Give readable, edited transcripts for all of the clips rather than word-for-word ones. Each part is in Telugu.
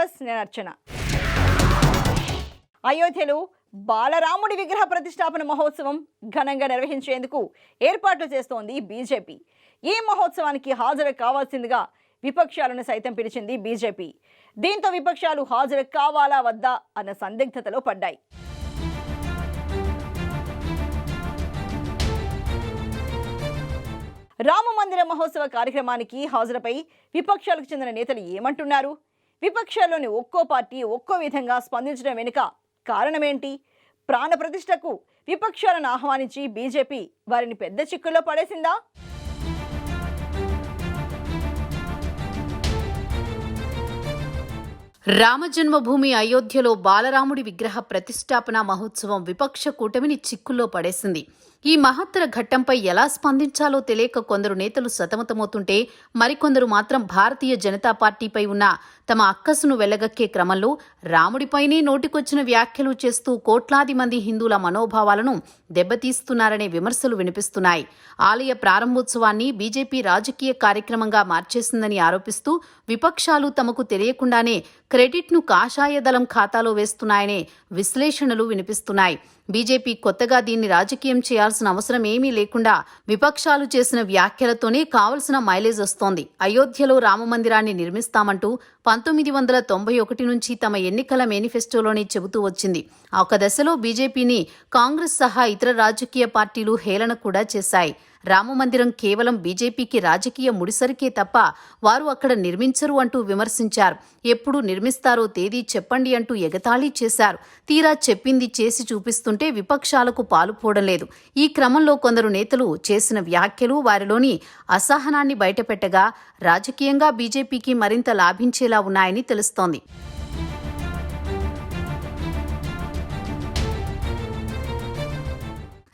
ప్లస్ నేను అర్చన. అయోధ్యలో బాలరాముడి విగ్రహ ప్రతిష్టాపన మహోత్సవం ఘనంగా నిర్వహించేందుకు ఏర్పాట్లు చేస్తోంది బీజేపీ. ఈ మహోత్సవానికి హాజరు కావాల్సిందిగా విపక్షాలను సైతం పిలిచింది బీజేపీ. దీంతో విపక్షాలు హాజరు కావాలా వద్దా అన్న సందిగ్ధతలో పడ్డాయి. రామ మందిర మహోత్సవ కార్యక్రమానికి హాజరుపై విపక్షాలకు చెందిన నేతలు ఏమంటున్నారు? విపక్షాల్లోని ఒక్కో పార్టీ ఒక్కో విధంగా స్పందించడం వెనుక కారణమేంటి? ప్రాణ ప్రతిష్టకు విపక్షాలను ఆహ్వానించి బీజేపీ వారిని పెద్ద చిక్కుల్లో పడేసిందా? రామజన్మభూమి అయోధ్యలో బాలరాముడి విగ్రహ ప్రతిష్టాపన మహోత్సవం విపక్ష కూటమిని చిక్కుల్లో పడేసింది. ఈ మహత్తర ఘట్టంపై ఎలా స్పందించాలో తెలియక కొందరు నేతలు సతమతమవుతుంటే మరికొందరు మాత్రం భారతీయ జనతా పార్టీపై ఉన్న తమ అక్కసును వెళ్లగక్కే క్రమంలో రాముడిపైనే నోటికొచ్చిన వ్యాఖ్యలు చేస్తూ కోట్లాది మంది హిందువుల మనోభావాలను దెబ్బతీస్తున్నారనే విమర్శలు వినిపిస్తున్నాయి. ఆలయ ప్రారంభోత్సవాన్ని బీజేపీ రాజకీయ కార్యక్రమంగా మార్చేసిందని ఆరోపిస్తూ విపక్షాలు తమకు తెలియకుండానే క్రెడిట్ను కాషాయ దళం ఖాతాలో వేస్తున్నాయనే విశ్లేషణలు వినిపిస్తున్నాయి. బీజేపీ కొత్తగా దీన్ని రాజకీయం చేయాల్సిన అవసరం ఏమీ లేకుండా విపక్షాలు చేసిన వ్యాఖ్యలతోనే కావలసిన మైలేజ్ వస్తోంది. అయోధ్యలో రామమందిరాన్ని నిర్మిస్తామంటూ 1991 నుంచి తమ ఎన్నికల మేనిఫెస్టోలోనే చెబుతూ వచ్చింది. ఒక దశలో బీజేపీని కాంగ్రెస్ సహా ఇతర రాజకీయ పార్టీలు హేళన కూడా చేశాయి. రామమందిరం కేవలం బీజేపీకి రాజకీయ ముడిసరికే తప్ప వారు అక్కడ నిర్మించరు అంటూ విమర్శించారు. ఎప్పుడు నిర్మిస్తారో తేదీ చెప్పండి అంటూ ఎగతాళీ చేశారు. తీరా చెప్పింది చేసి చూపిస్తుంటే విపక్షాలకు పాలుపోవడం లేదు. ఈ క్రమంలో కొందరు నేతలు చేసిన వ్యాఖ్యలు వారిలోని అసహనాన్ని బయటపెట్టగా రాజకీయంగా బీజేపీకి మరింత లాభించేలా ఉన్నాయని తెలుస్తోంది.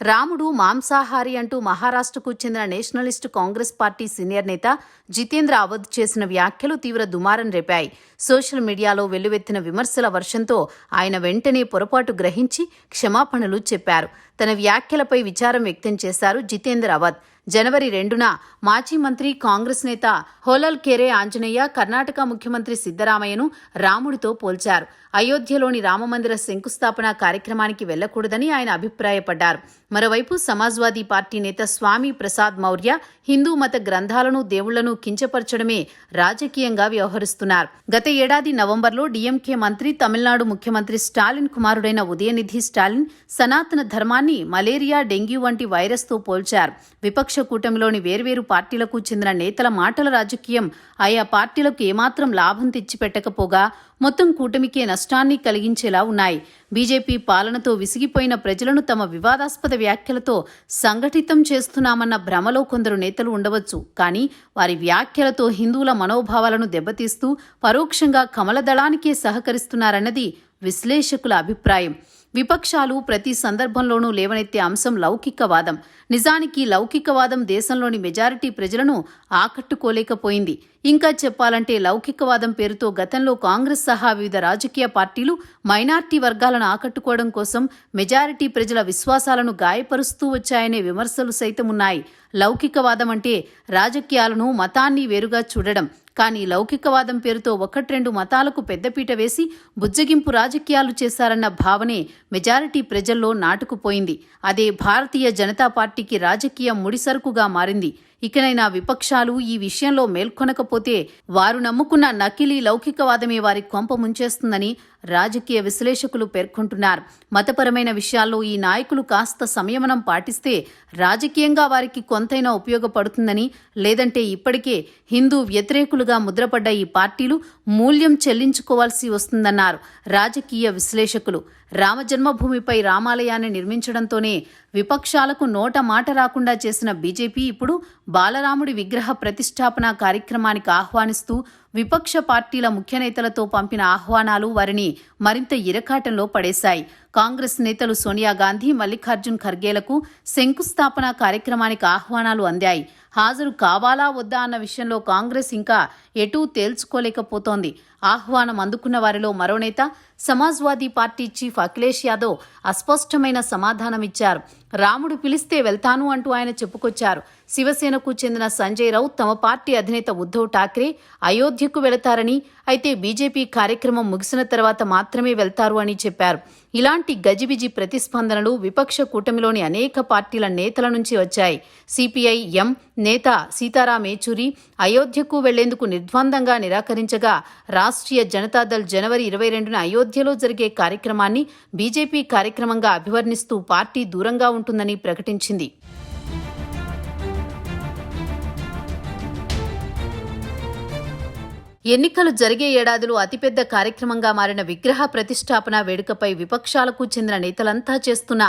రాముడు మాంసాహారి అంటూ మహారాష్ట్రకు చెందిన నేషనలిస్ట్ కాంగ్రెస్ పార్టీ సీనియర్ నేత జితేంద్ర అవధ్ చేసిన వ్యాఖ్యలు తీవ్ర దుమారం రేపాయి. సోషల్ మీడియాలో వెల్లువెత్తిన విమర్శల వర్షంతో ఆయన వెంటనే పొరపాటు గ్రహించి క్షమాపణలు చెప్పారు. తన వ్యాఖ్యలపై విచారం వ్యక్తం చేశారు జితేంద్ర అవధ్. జనవరి 2న మాజీ మంత్రి కాంగ్రెస్ నేత హోలల్ కెరే ఆంజనేయ కర్ణాటక ముఖ్యమంత్రి సిద్దరామయ్యను రాముడితో పోల్చారు. అయోధ్యలోని రామమందిర శంకుస్థాపన కార్యక్రమానికి వెళ్లకూడదని ఆయన అభిప్రాయపడ్డారు. మరోవైపు సమాజ్వాదీ పార్టీ నేత స్వామి ప్రసాద్ మౌర్య హిందూ మత గ్రంథాలను దేవుళ్లను కించపరచడమే రాజకీయంగా వ్యవహరిస్తున్నారు. గత ఏడాది నవంబర్లో డీఎంకే మంత్రి తమిళనాడు ముఖ్యమంత్రి స్టాలిన్ కుమారుడైన ఉదయనిధి స్టాలిన్ సనాతన ధర్మాన్ని మలేరియా డెంగ్యూ వంటి వైరస్తో పోల్చారు. విపక్ష కూటమిలోని వేర్వేరు పార్టీలకు చెందిన నేతల మాటల రాజకీయం ఆయా పార్టీలకు ఏమాత్రం లాభం తెచ్చిపెట్టకపోగా మొత్తం కూటమికే నష్టాన్ని కలిగించేలా ఉన్నాయి. బీజేపీ పాలనతో విసిగిపోయిన ప్రజలను తమ వివాదాస్పద వ్యాఖ్యలతో సంఘటితం చేస్తున్నామన్న భ్రమలో కొందరు నేతలు ఉండవచ్చు. కానీ వారి వ్యాఖ్యలతో హిందువుల మనోభావాలను దెబ్బతీస్తూ పరోక్షంగా కమలదళానికే సహకరిస్తున్నారన్నది విశ్లేషకుల అభిప్రాయం. విపక్షాలు ప్రతి సందర్భంలోనూ లేవనెత్తే అంశం లౌకికవాదం. నిజానికి లౌకికవాదం దేశంలోని మెజారిటీ ప్రజలను ఆకట్టుకోలేకపోయింది. ఇంకా చెప్పాలంటే లౌకికవాదం పేరుతో గతంలో కాంగ్రెస్ సహా వివిధ రాజకీయ పార్టీలు మైనార్టీ వర్గాలను ఆకట్టుకోవడం కోసం మెజారిటీ ప్రజల విశ్వాసాలను గాయపరుస్తూ వచ్చాయనే విమర్శలు సైతం ఉన్నాయి. లౌకికవాదం అంటే రాజకీయాలను మతాన్ని వేరుగా చూడడం. కానీ లౌకికవాదం పేరుతో 1-2 మతాలకు పెద్దపీట వేసి బుజ్జగింపు రాజకీయాలు చేశారన్న భావనే మెజారిటీ ప్రజల్లో నాటుకుపోయింది. అదే భారతీయ జనతా పార్టీకి రాజకీయ ముడిసరుకుగా మారింది. ఇకనైనా విపక్షాలు ఈ విషయంలో మేల్కొనకపోతే వారు నమ్ముకున్న నకిలీ లౌకికవాదమే వారి కొంప ముంచేస్తుందని రాజకీయ విశ్లేషకులు పేర్కొంటున్నారు. మతపరమైన విషయాల్లో ఈ నాయకులు కాస్త సంయమనం పాటిస్తే రాజకీయంగా వారికి కొంతైనా ఉపయోగపడుతుందని, లేదంటే ఇప్పటికే హిందూ వ్యతిరేకులుగా ముద్రపడ్డ ఈ పార్టీలు మూల్యం చెల్లించుకోవాల్సి వస్తుందన్నారు రాజకీయ విశ్లేషకులు. రామజన్మభూమిపై రామాలయాన్ని నిర్మించడంతోనే విపక్షాలకు నోట మాట రాకుండా చేసిన బీజేపీ ఇప్పుడు బాలరాముడి విగ్రహ ప్రతిష్టాపన కార్యక్రమానికి ఆహ్వానిస్తూ విపక్ష పార్టీల ముఖ్య నేతలతో పంపిన ఆహ్వానాలు వారిని మరింత ఇరకాటంలో పడేశాయి. కాంగ్రెస్ నేతలు సోనియా గాంధీ, మల్లికార్జున్ ఖర్గేలకు శంకుస్థాపన కార్యక్రమానికి ఆహ్వానాలు అందాయి. హాజరు కావాలా వద్దా అన్న విషయంలో కాంగ్రెస్ ఇంకా ఎటూ తేల్చుకోలేకపోతోంది. ఆహ్వానం అందుకున్న వారిలో మరో నేత సమాజ్వాదీ పార్టీ చీఫ్ అఖిలేష్ యాదవ్ అస్పష్టమైన సమాధానమిచ్చారు. రాముడు పిలిస్తే వెళ్తాను అంటూ ఆయన చెప్పుకొచ్చారు. శివసేనకు చెందిన సంజయ్ రౌత్ తమ పార్టీ అధినేత ఉద్ధవ్ ఠాక్రే అయోధ్యకు వెళతారని, అయితే బీజేపీ కార్యక్రమం ముగిసిన తర్వాత మాత్రమే వెళ్తారు అని చెప్పారు. ఇలాంటి గజిబిజి ప్రతిస్పందనలు విపక్ష కూటమిలోని అనేక పార్టీల నేతల నుంచి వచ్చాయి. సిపిఐ ఎం నేత సీతారాం ఏచూరి అయోధ్యకు వెళ్లేందుకు నిర్ద్వందంగా నిరాకరించగా, రాష్ట్రీయ జనతాదళ్ జనవరి 22న అయోధ్యలో జరిగే కార్యక్రమాన్ని బీజేపీ కార్యక్రమంగా అభివర్ణిస్తూ పార్టీ దూరంగా ఉంటుందని ప్రకటించింది. ఎన్నికలు జరిగే ఏడాదిలో అతిపెద్ద కార్యక్రమంగా మారిన విగ్రహ ప్రతిష్టాపన వేడుకపై విపక్షాలకు చెందిన నేతలంతా చేస్తున్న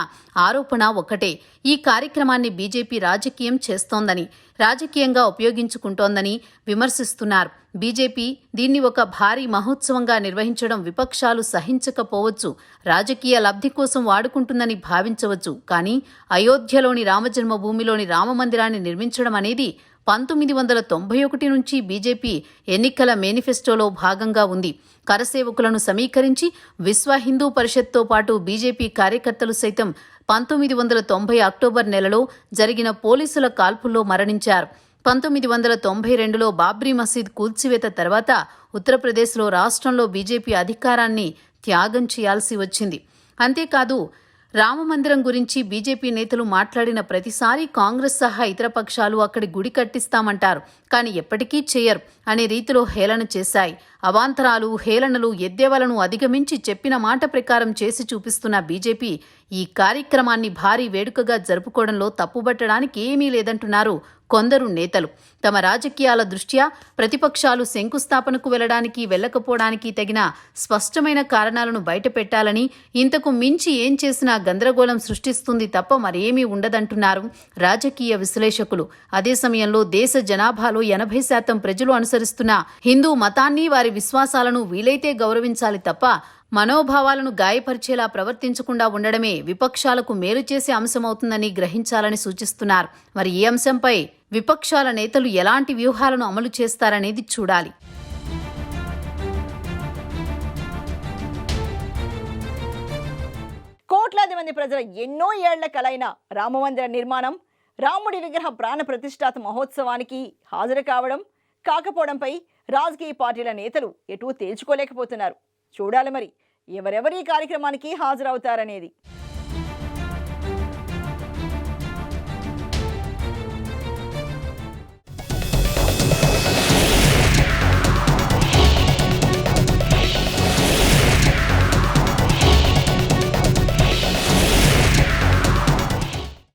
ఆరోపణ ఒక్కటే: ఈ కార్యక్రమాన్ని బీజేపీ రాజకీయం చేస్తోందని, రాజకీయంగా ఉపయోగించుకుంటోందని విమర్శిస్తున్నారు. బీజేపీ దీన్ని ఒక భారీ మహోత్సవంగా నిర్వహించడం విపక్షాలు సహించకపోవచ్చు, రాజకీయ లబ్ధి కోసం వాడుకుంటుందని భావించవచ్చు. కానీ అయోధ్యలోని రామజన్మభూమిలోని రామమందిరాన్ని నిర్మించడం అనేది 1991 నుంచి బీజేపీ ఎన్నికల మేనిఫెస్టోలో భాగంగా ఉంది. కరసేవకులను సమీకరించి విశ్వ హిందూ పరిషత్తో పాటు బీజేపీ కార్యకర్తలు సైతం 1990 అక్టోబర్ నెలలో జరిగిన పోలీసుల కాల్పుల్లో మరణించారు. 1992లో బాబ్రీ మసీద్ కూల్చివేత తర్వాత ఉత్తరప్రదేశ్లో రాష్ట్రంలో బీజేపీ అధికారాన్ని త్యాగం చేయాల్సి వచ్చింది. అంతేకాదు, రామమందిరం గురించి బీజేపీ నేతలు మాట్లాడిన ప్రతిసారి కాంగ్రెస్ సహా ఇతర పక్షాలు అక్కడి గుడి కట్టిస్తామంటారు, కానీ ఎప్పటికీ చేయరు అనే రీతిలో హేళన చేశాయి. అవాంతరాలు, హేళనలు, ఎద్దేవలను అధిగమించి చెప్పిన మాట ప్రకారం చేసి చూపిస్తున్న బీజేపీ ఈ కార్యక్రమాన్ని భారీ వేడుకగా జరుపుకోవడంలో తప్పుబట్టడానికి ఏమీ లేదంటున్నారు కొందరు నేతలు. తమ రాజకీయాల దృష్ట్యా ప్రతిపక్షాలు శంకుస్థాపనకు వెళ్లడానికి, వెళ్లకపోవడానికి తగిన స్పష్టమైన కారణాలను బయటపెట్టాలని, ఇంతకు మించి ఏం చేసినా గందరగోళం సృష్టిస్తుంది తప్ప మరేమీ ఉండదంటున్నారు రాజకీయ విశ్లేషకులు. అదే సమయంలో దేశ జనాభాలో 80% ప్రజలు అనుసరిస్తున్న హిందూ మతాన్ని, వారి విశ్వాసాలను వీలైతే గౌరవించాలి తప్ప మనోభావాలను గాయపరిచేలా ప్రవర్తించకుండా ఉండడమే విపక్షాలకు మేలు చేసే అంశమవుతుందని గ్రహించాలని సూచిస్తున్నారు. మరి ఈ అంశంపై విపక్షాల నేతలు ఎలాంటి వ్యూహాలను అమలు చేస్తారనేది చూడాలి. కోట్లాది మంది ప్రజల ఎన్నో ఏళ్ల కలైన రామమందిర నిర్మాణం, రాముడి విగ్రహ ప్రాణ ప్రతిష్ఠాత మహోత్సవానికి హాజరు కాకపోవడంపై రాజకీయ పార్టీల నేతలు ఎటూ తేల్చుకోలేకపోతున్నారు. చూడాలి మరి ఎవరెవరి కార్యక్రమానికి హాజరవుతారనేది.